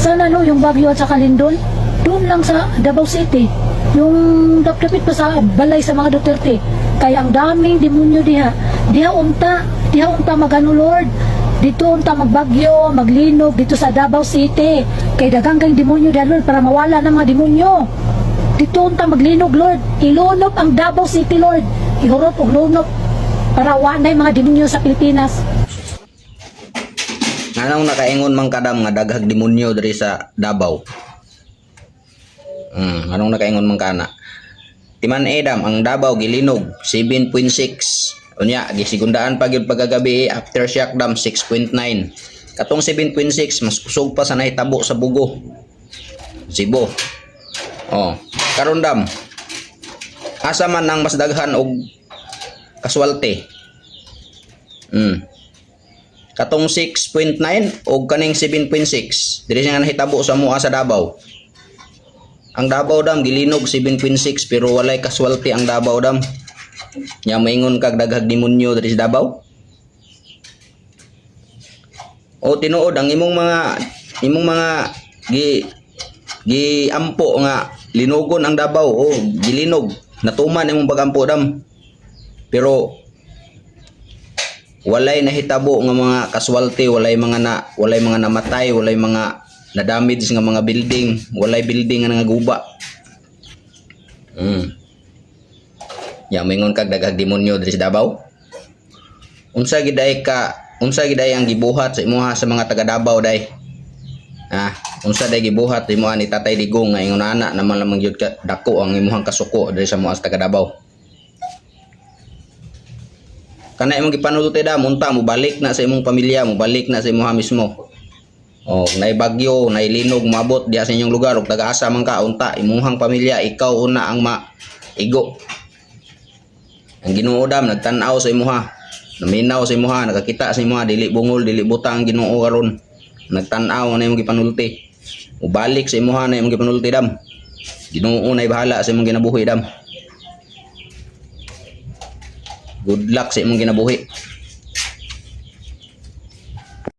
sana no, yung Baguio at saka Lindol, doon lang sa Davao City. Yung dapdapit pa sa balay sa mga Duterte. Kaya ang daming demonyo diha. Diha unta magano Lord. Dito unta magbagyo, maglinog dito sa Davao City. Kay daghang kang demonyo diha Lord para mawala ng mga demonyo. Dito unta maglinog Lord. Ilunop ang Davao City Lord. Ihurot og lunop para wanay mga demonyo sa Pilipinas. Anong nakaingon man kadam nga daghag demonyo diri sa Davao? Anong nakaingon man kana? Timan Edam ang Davao gilinog 7.6. Unya gisigundaan pa gyud pagkagabi aftershock dam 6.9. Katong 7.6 mas kusog pa sa nahitabo sa Bugo. Cebu. Oh, karon dam. Asa man ang mas daghan og kaswalte? Katong 6.9 o kaning 7.6 diri nga nahitabo sa mua sa Davao. Ang Davao dam gilinog 7.6 pero walay kaswalti ang Davao dam. Nya maingon kag daghag demonyo diri sa Davao. O tinuod ang imong mga gi ampo nga linugon ang Davao o gilinog natuman imong pagampo dam. Pero walay nahitabo nga mga kaswalti, walay mga namatay, walay mga na-damage nga mga building, walay building nga nangaguba. Ya mingon kag daghag demonyo diri sa Davao. Unsa giday ang gibuhat sa imuha sa mga taga Davao day? Unsa day gibuhat imuha ni Tatay Digong nga ingon ana naman lamang gyud ka dako ang imuhang kasuko diri sa mga taga Davao. Kana imong gipanulti da munta mo balik na sa imong pamilya, mo balik na sa imong mismo. Oh, nay bagyo, nay linog mabot diha sa inyong lugar ug taga-asa man ka unta imong pamilya ikaw una ang maigo. Ang Ginoo dam nagtan-aw sa imuha, naminaw sa imuha, nakakita sa imuha dili bungol, dili butang ang Ginoo karon. Nagtan-aw na imong gipanulti. Mo balik sa imuha na imong gipanulti dam. Ginoo nay bahala sa imong ginabuhi dam. Good luck sa imong ginabuhi.